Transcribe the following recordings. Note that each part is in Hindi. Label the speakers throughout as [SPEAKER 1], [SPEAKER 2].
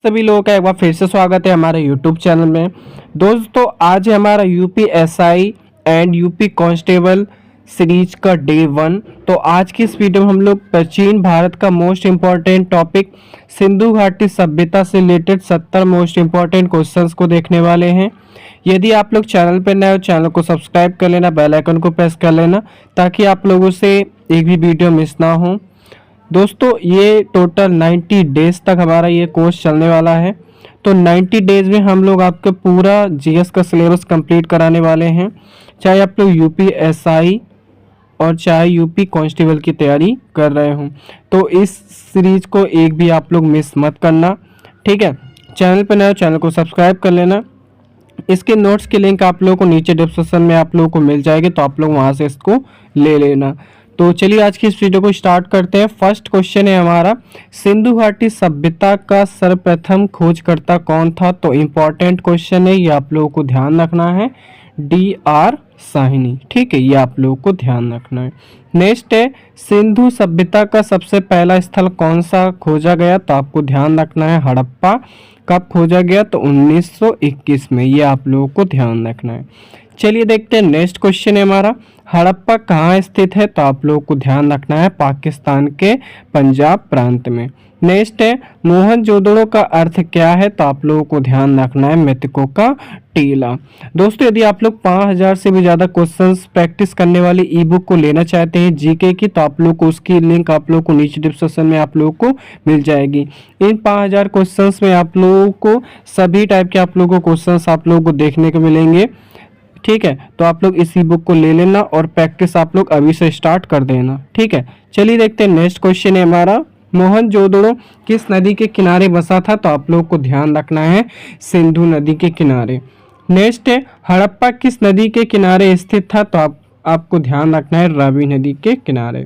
[SPEAKER 1] सभी लोगों का एक बार फिर से स्वागत है हमारे YouTube चैनल में। दोस्तों आज है हमारा UP SI and UP constable series का डे 1। तो आज की इस वीडियो में हम लोग प्राचीन भारत का मोस्ट इम्पॉर्टेंट टॉपिक सिंधु घाटी सभ्यता से रिलेटेड 70 मोस्ट इम्पॉर्टेंट क्वेश्चंस को देखने वाले हैं। यदि आप लोग चैनल पर नए हो, चैनल को सब्सक्राइब कर लेना, बेल आइकन को प्रेस कर लेना ताकि आप लोगों से एक भी वीडियो मिस ना हो। दोस्तों ये टोटल 90 डेज तक हमारा ये कोर्स चलने वाला है। तो 90 डेज में हम लोग आपके पूरा जीएस का सिलेबस कंप्लीट कराने वाले हैं, चाहे आप लोग यूपी एसआई और चाहे यूपी कांस्टेबल की तैयारी कर रहे हों। तो इस सीरीज को एक भी आप लोग मिस मत करना, ठीक है। चैनल पर नए हो, चैनल को सब्सक्राइब कर लेना। इसके नोट्स की लिंक आप लोगों को नीचे डिस्क्रिप्शन में आप लोगों को मिल जाएगी, तो आप लोग वहाँ से इसको ले लेना। तो चलिए आज की इस वीडियो को स्टार्ट करते हैं। फर्स्ट क्वेश्चन है हमारा, सिंधु घाटी सभ्यता का सर्वप्रथम खोजकर्ता कौन था? तो इम्पॉर्टेंट क्वेश्चन है, ये आप लोगों को ध्यान रखना है। DR साहनी, ठीक है, ये आप लोगों को ध्यान रखना है। नेक्स्ट है, सिंधु सभ्यता का सबसे पहला स्थल कौन सा खोजा गया? तो आपको ध्यान रखना है हड़प्पा। कब खोजा गया? तो 1921 में, ये आप लोगों को ध्यान रखना है। चलिए देखते हैं नेक्स्ट क्वेश्चन है हमारा, हड़प्पा कहाँ स्थित है? तो आप लोगों को ध्यान रखना है पाकिस्तान के पंजाब प्रांत में। नेक्स्ट है, मोहनजोदड़ो का अर्थ क्या है? तो आप लोगों को ध्यान रखना है मृतकों का टीला। दोस्तों यदि आप लोग 5000 से भी ज़्यादा क्वेश्चंस प्रैक्टिस करने वाली ई बुक को लेना चाहते हैं जीके की, तो आप लोग को उसकी लिंक आप लोग को नीचे डिस्क्रिप्शन में आप लोगों को मिल जाएगी। इन 5000 क्वेश्चंस में आप लोगों को सभी टाइप के आप लोगों को क्वेश्चंस आप लोगों को देखने को मिलेंगे, ठीक है। तो आप लोग इसी बुक को ले लेना और प्रैक्टिस आप लोग अभी से स्टार्ट कर देना, ठीक है। चलिए देखते हैं नेक्स्ट क्वेश्चन है हमारा, मोहनजोदड़ो किस नदी के किनारे बसा था? तो आप लोग को ध्यान रखना है सिंधु नदी के किनारे। नेक्स्ट है, हड़प्पा किस नदी के किनारे स्थित था? तो आपको ध्यान रखना है रावी नदी के किनारे।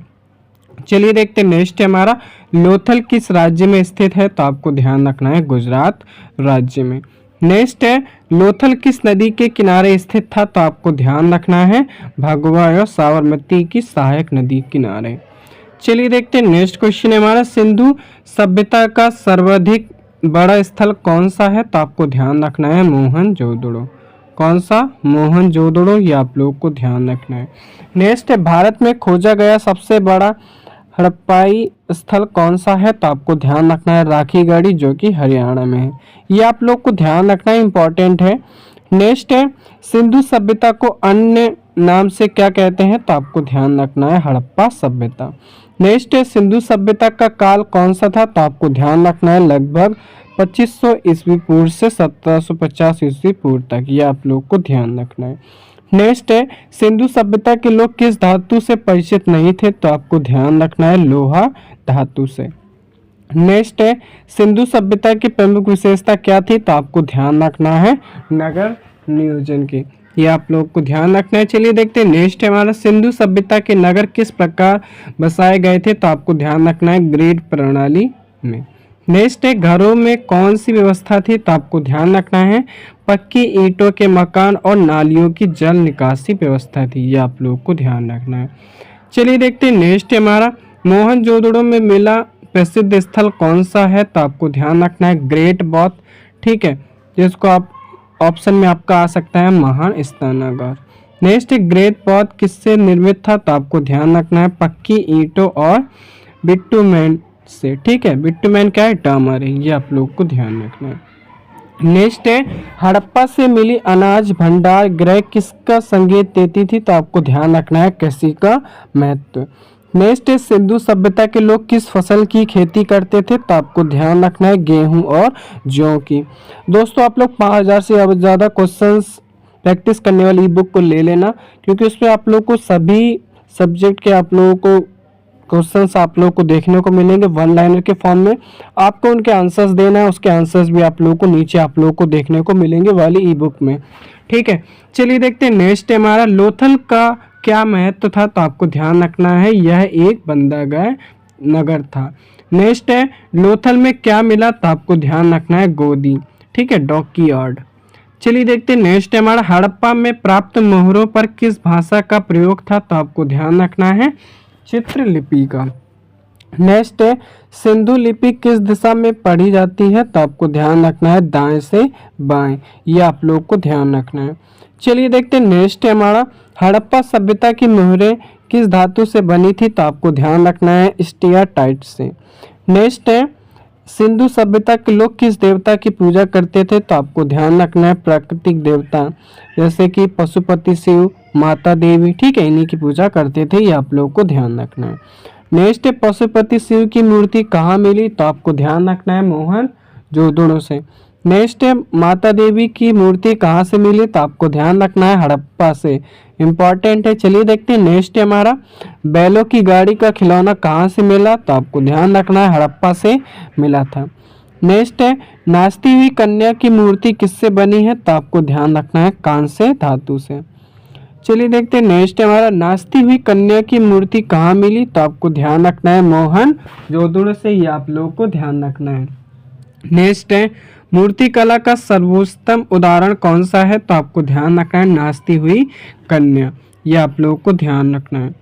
[SPEAKER 1] चलिए देखते हैं नेक्स्ट है हमारा, लोथल किस राज्य में स्थित है? तो आपको ध्यान रखना है गुजरात राज्य में। नेक्स्ट है, लोथल किस नदी के किनारे स्थित था? तो आपको ध्यान रखना है भगवा और साबरमती की सहायक नदी किनारे। चलिए देखते हैं नेक्स्ट क्वेश्चन है हमारा, सिंधु सभ्यता का सर्वाधिक बड़ा स्थल कौन सा है? तो आपको ध्यान रखना है मोहनजोदड़ो। कौन सा? मोहनजोदड़ो, ये आप लोगों को ध्यान रखना है। नेक्स्ट है, भारत में खोजा गया सबसे बड़ा हड़प्पाई स्थल कौन सा है? तो आपको ध्यान रखना है राखीगढ़ी, जो कि हरियाणा में है। ये आप लोग को ध्यान रखना इंपॉर्टेंट है। नेक्स्ट है, सिंधु सभ्यता को अन्य नाम से क्या कहते हैं? तो आपको ध्यान रखना है हड़प्पा सभ्यता। नेक्स्ट है, सिंधु सभ्यता का काल कौन सा था? तो आपको ध्यान रखना है लगभग 2500 ईस्वी पूर्व से 1750 ईस्वी पूर्व तक, ये आप लोग को ध्यान रखना है। नेक्स्ट है, सिंधु सभ्यता के लोग किस धातु से परिचित नहीं थे? तो आपको ध्यान रखना है लोहा धातु से। नेक्स्ट है, सिंधु सभ्यता की प्रमुख विशेषता क्या थी? तो आपको ध्यान रखना है नगर नियोजन की, ये आप लोग को ध्यान रखना है। चलिए देखते हैं नेक्स्ट है हमारा, सिंधु सभ्यता के नगर किस प्रकार बसाए गए थे? तो आपको ध्यान रखना है ग्रिड प्रणाली में। नेक्स्ट है, घरों में कौन सी व्यवस्था थी? तो आपको ध्यान रखना है पक्की ईंटों के मकान और नालियों की जल निकासी व्यवस्था थी, ये आप लोग को ध्यान रखना है। चलिए देखते हैं नेक्स्ट है हमारा, मोहनजोदड़ो में मिला प्रसिद्ध स्थल कौन सा है? तो आपको ध्यान रखना है ग्रेट बौद्ध, ठीक है, जिसको आप ऑप्शन में आपका आ सकता है महान स्नानागार। नेक्स्ट है, ग्रेट बौद्ध किससे निर्मित था? तो आपको ध्यान रखना है पक्की ईंटों और बिट्टूमेन से, ठीक है। बिट्टूमेन क्या है? डामर है, ये आप लोग को ध्यान रखना है। नेक्स्ट है, हड़प्पा से मिली अनाज भंडार गृह किसका संकेत देती थी? तो आपको ध्यान रखना है कृषि का महत्व। नेक्स्ट है, सिंधु सभ्यता के लोग किस फसल की खेती करते थे? तो आपको ध्यान रखना है गेहूं और जौ की। दोस्तों आप लोग 5000 से ज़्यादा क्वेश्चंस प्रैक्टिस करने वाली ई बुक को ले लेना, क्योंकि उसमें आप लोग को सभी सब्जेक्ट के आप लोगों को क्वेश्चंस आप लोगों को देखने को मिलेंगे वन लाइनर के फॉर्म में। आपको उनके आंसर्स देना है, उसके आंसर्स भी आप लोगों को नीचे आप लोगों को देखने को मिलेंगे वाली ई बुक में, ठीक है। चलिए देखते हैं नेक्स्ट है हमारा, लोथल का क्या महत्व था? तो आपको ध्यान रखना है यह एक बंदरगाह नगर था। नेक्स्ट है, लोथल में क्या मिला? तो आपको ध्यान रखना है गोदी, ठीक है, डॉकयार्ड। चलिए देखते हैं नेक्स्ट है हमारा, हड़प्पा में प्राप्त मोहरों पर किस भाषा का प्रयोग था? तो आपको ध्यान रखना है चित्रलिपि का। नेक्स्ट है सिंधु लिपि किस दिशा में पढ़ी जाती है, तो आपको ध्यान रखना है दाएं से बाएं, ये आप लोग को ध्यान रखना है। चलिए देखते हैं नेक्स्ट है हमारा हड़प्पा सभ्यता की मोहरें किस धातु से बनी थी, तो आपको ध्यान रखना है स्टीयाटाइट से। नेक्स्ट है सिंधु सभ्यता के लोग किस देवता की पूजा करते थे, तो आपको ध्यान रखना है प्राकृतिक देवता, जैसे कि पशुपति शिव, माता देवी, ठीक है, इन्हीं की पूजा करते थे, ये आप लोग को ध्यान रखना है। नेक्स्ट है पशुपति शिव की मूर्ति कहाँ मिली, तो आपको ध्यान रखना है मोहनजोदड़ो से। नेक्स्ट है माता देवी की मूर्ति कहाँ से मिली, तो आपको ध्यान रखना है हड़प्पा से, इंपॉर्टेंट है। चलिए देखते हैं नेक्स्ट है हमारा बैलों की गाड़ी का खिलौना कहाँ से मिला, तो आपको ध्यान रखना है हड़प्पा से मिला था। नेक्स्ट है नाचती हुई कन्या की मूर्ति किससे बनी है, तो आपको ध्यान रखना है कांस्य धातु से। चलिए देखते हैं नेक्स्ट है हमारा नाचती हुई कन्या की मूर्ति कहाँ मिली, तो आपको ध्यान रखना है मोहनजोदड़ो से, ये आप लोगों को ध्यान रखना है। नेक्स्ट है मूर्ति कला का सर्वोत्तम उदाहरण कौन सा है, तो आपको ध्यान रखना है नाचती हुई कन्या, ये आप लोगों को ध्यान रखना है।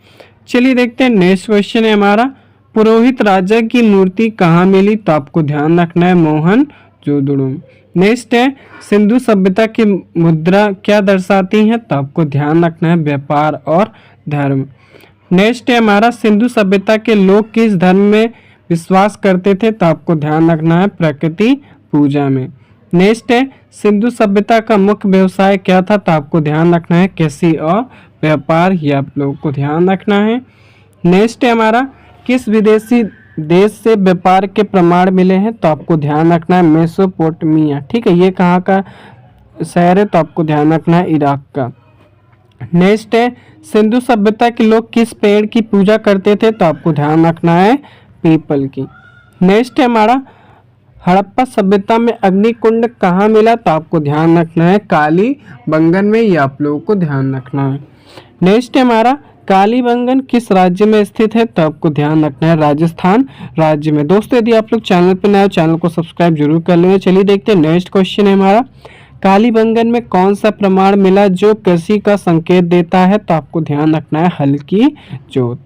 [SPEAKER 1] चलिए देखते हैं नेक्स्ट क्वेश्चन है हमारा पुरोहित राजा की मूर्ति कहाँ मिली, तो आपको ध्यान रखना है मोहनजोदड़ो। नेक्स्ट है सिंधु सभ्यता की मुद्रा क्या दर्शाती है, तो आपको ध्यान रखना है व्यापार और धर्म। नेक्स्ट है हमारा सिंधु सभ्यता के लोग किस धर्म में विश्वास करते थे, तो आपको ध्यान रखना है प्रकृति पूजा में। नेक्स्ट है सिंधु सभ्यता का मुख्य व्यवसाय क्या था, तो आपको ध्यान रखना है कृषि और व्यापार, ये आप लोगों को ध्यान रखना है। नेक्स्ट है हमारा किस विदेशी देश से व्यापार के प्रमाण मिले हैं, तो आपको ध्यान रखना है मेसोपोटामिया, ठीक है, ये कहाँ का शहर है, तो आपको ध्यान रखना है इराक का। नेक्स्ट है सिंधु सभ्यता के लोग किस पेड़ की पूजा करते थे, तो आपको ध्यान रखना है पीपल की। नेक्स्ट है हमारा हड़प्पा सभ्यता में अग्निकुंड कहाँ मिला, तो आपको ध्यान रखना है कालीबंगन में, ये आप लोगों को ध्यान रखना है। नेक्स्ट है हमारा कालीबंगन किस राज्य में स्थित है, तो आपको ध्यान रखना है राजस्थान राज्य में। दोस्तों यदि आप लोग चैनल पर नए हो चैनल को सब्सक्राइब जरूर कर लेंगे। चलिए देखते हैं नेक्स्ट क्वेश्चन है हमारा कालीबंगन में कौन सा प्रमाण मिला जो कृषि का संकेत देता है, तो आपको ध्यान रखना है हल की जोत।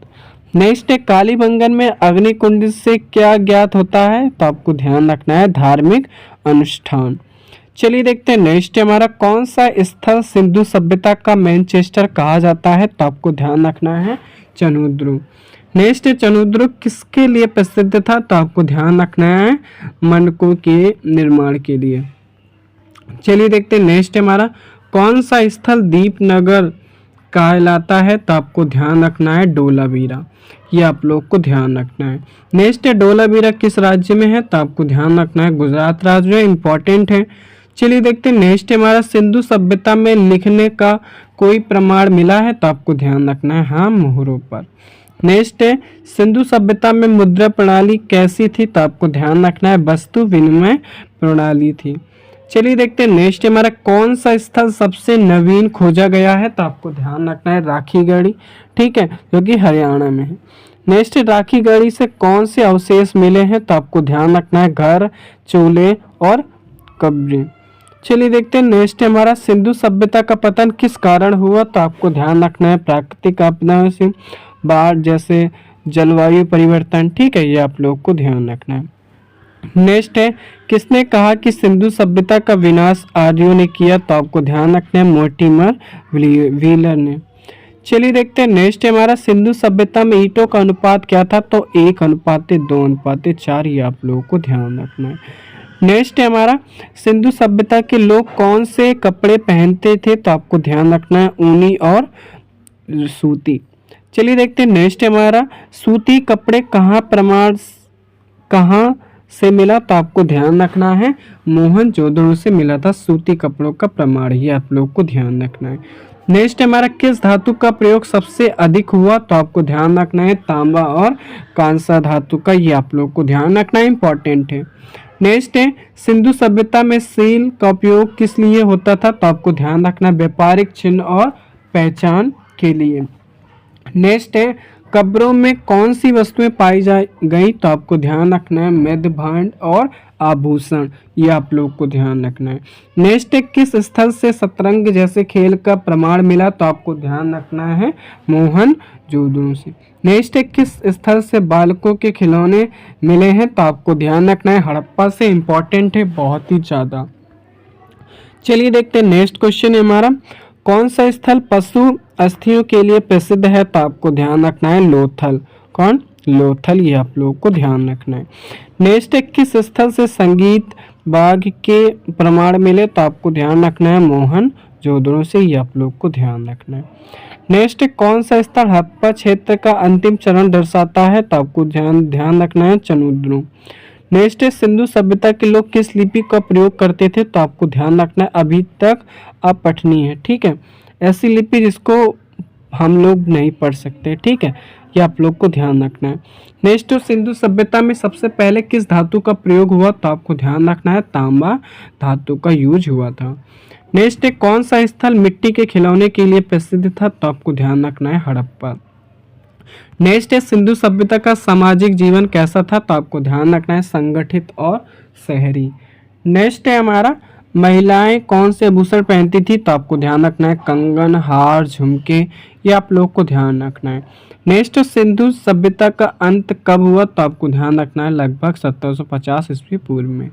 [SPEAKER 1] नेक्स्ट है कालीबंगन में अग्निकुंड से क्या ज्ञात होता है, तो आपको ध्यान रखना है धार्मिक अनुष्ठान। चलिए देखते हैं नेक्स्ट है हमारा कौन सा स्थल सिंधु सभ्यता का मैनचेस्टर कहा जाता है, तो आपको ध्यान रखना है चनुद्रु। नेक्स्ट है चनुद्रु किसके लिए प्रसिद्ध था, तो आपको ध्यान रखना है मनकों के निर्माण के लिए। चलिए देखते हैं नेक्स्ट है हमारा कौन सा स्थल दीपनगर कहलाता है, तो आपको ध्यान रखना है डोलावीरा, ये आप लोग को ध्यान रखना है। नेक्स्ट है डोलावीरा किस राज्य में है, तो आपको ध्यान रखना है गुजरात राज्य में, इंपॉर्टेंट है। चलिए देखते हैं नेक्स्ट है हमारा सिंधु सभ्यता में लिखने का कोई प्रमाण मिला है, तो आपको ध्यान रखना है हाँ मोहरों पर। नेक्स्ट है सिंधु सभ्यता में मुद्रा प्रणाली कैसी थी, तो आपको ध्यान रखना है वस्तु विनिमय प्रणाली थी। चलिए देखते हैं नेक्स्ट हमारा कौन सा स्थल सबसे नवीन खोजा गया है, तो आपको ध्यान रखना है राखीगढ़ी, ठीक है, जो कि हरियाणा में है। नेक्स्ट राखीगढ़ी से कौन से अवशेष मिले हैं, तो आपको ध्यान रखना है घर, चूल्हे और कब्रें। चलिए देखते हैं नेक्स्ट हमारा सिंधु सभ्यता का पतन किस कारण हुआ, तो आपको ध्यान रखना है प्राकृतिक आपदाओं से, बाढ़ जैसे जलवायु परिवर्तन, ठीक है, ये आप लोग को ध्यान रखना है। नेक्स्ट है किसने कहा कि सिंधु सभ्यता का विनाश आर्यों ने किया, तो आपको ध्यान रखना है मोर्टिमर व्हीलर ने। चलिए देखते हैं नेक्स्ट है हमारा सिंधु सभ्यता में ईंटों का अनुपात क्या था, तो 1:2:4, ये आप लोगों को ध्यान रखना है। नेक्स्ट है हमारा सिंधु सभ्यता के लोग कौन से कपड़े पहनते थे, तो आपको ध्यान रखना है ऊनी और सूती। चलिए देखते हैं नेक्स्ट है हमारा सूती कपड़े कहाँ से मिला, तो आपको ध्यान रखना है मोहनजोदड़ो से मिला था सूती कपड़ों का प्रमाण, ये आप लोग को ध्यान रखना है। नेक्स्ट हमारा किस धातु का प्रयोग सबसे अधिक हुआ, तो आपको ध्यान रखना है तांबा और कांसा धातु का, ये आप लोग को ध्यान रखना है, इंपॉर्टेंट है। नेक्स्ट है सिंधु सभ्यता में सील का उपयोग किस लिए होता था, तो आपको ध्यान रखना है व्यापारिक चिन्ह और पहचान के लिए। नेक्स्ट है कब्रों में कौन सी वस्तुएं पाई जा गई? तो आपको ध्यान रखना है मृद भांड और आभूषण, ये आप लोग को ध्यान रखना है। नेक्स्ट है किस स्थल से शतरंज जैसे खेल का प्रमाण मिला? तो आपको ध्यान रखना है मोहनजोदड़ो से। नेक्स्ट है किस स्थल से बालकों के खिलौने मिले हैं? तो आपको ध्यान रखना है हड़प्पा से। इंपॉर्टेंट है बहुत ही ज़्यादा। चलिए देखते हैं नेक्स्ट क्वेश्चन है हमारा, कौन सा स्थल पशु अस्थियों के लिए प्रसिद्ध है? तो आपको ध्यान रखना है लोथल। कौन? लोथल, ये आप लोगों को ध्यान रखना है। नेक्स्ट है किस स्थल से संगीत बाग के प्रमाण मिले? तो आपको ध्यान रखना है मोहनजोदड़ो से, ये आप लोग को ध्यान रखना है। नेक्स्ट है कौन सा स्थल हड़प्पा क्षेत्र का अंतिम चरण दर्शाता है? तो आपको ध्यान रखना है चनुद्रु। नेक्स्ट है सिंधु सभ्यता के लोग किस लिपि का प्रयोग करते थे? तो आपको ध्यान रखना है अभी तक अपठनीय है, ठीक है, ऐसी लिपि जिसको हम लोग नहीं पढ़ सकते, ठीक है, ये आप लोग को ध्यान रखना है। नेक्स्ट सिंधु सभ्यता में सबसे पहले किस धातु का प्रयोग हुआ? तो आपको ध्यान रखना है तांबा धातु का यूज हुआ था। नेक्स्ट है कौन सा स्थल मिट्टी के खिलौने के लिए प्रसिद्ध था? तो आपको ध्यान रखना है हड़प्पा। नेक्स्ट है सिंधु सभ्यता का सामाजिक जीवन कैसा था? तो आपको ध्यान रखना है संगठित और शहरी। नेक्स्ट है हमारा महिलाएं कौन से आभूषण पहनती थी? तो आपको ध्यान रखना है कंगन, हार, झुमके, ये आप लोग को ध्यान रखना है। नेक्स्ट सिंधु सभ्यता का अंत कब हुआ? तो आपको ध्यान रखना है लगभग 1750 ईस्वी पूर्व में।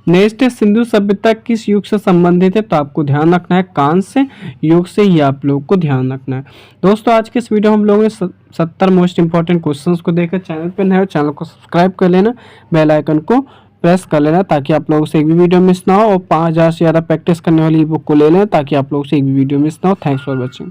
[SPEAKER 1] नेक्स्ट है सिंधु सभ्यता किस युग से संबंधित है? तो आपको ध्यान रखना है कांस्य युग से, ये आप लोग को ध्यान रखना है। दोस्तों आज के इस वीडियो हम लोगों ने 70 मोस्ट इंपॉर्टेंट क्वेश्चंस को देखकर चैनल पर नए हो चैनल को सब्सक्राइब कर लेना, बेल आइकन को प्रेस कर लेना ताकि आप लोगों से एक भी वीडियो मिस ना हो, और 5000 से ज़्यादा प्रैक्टिस करने वाली बुक को ले लें ताकि आप लोगों से एक भी वीडियो मिस ना हो। Thanks for watching.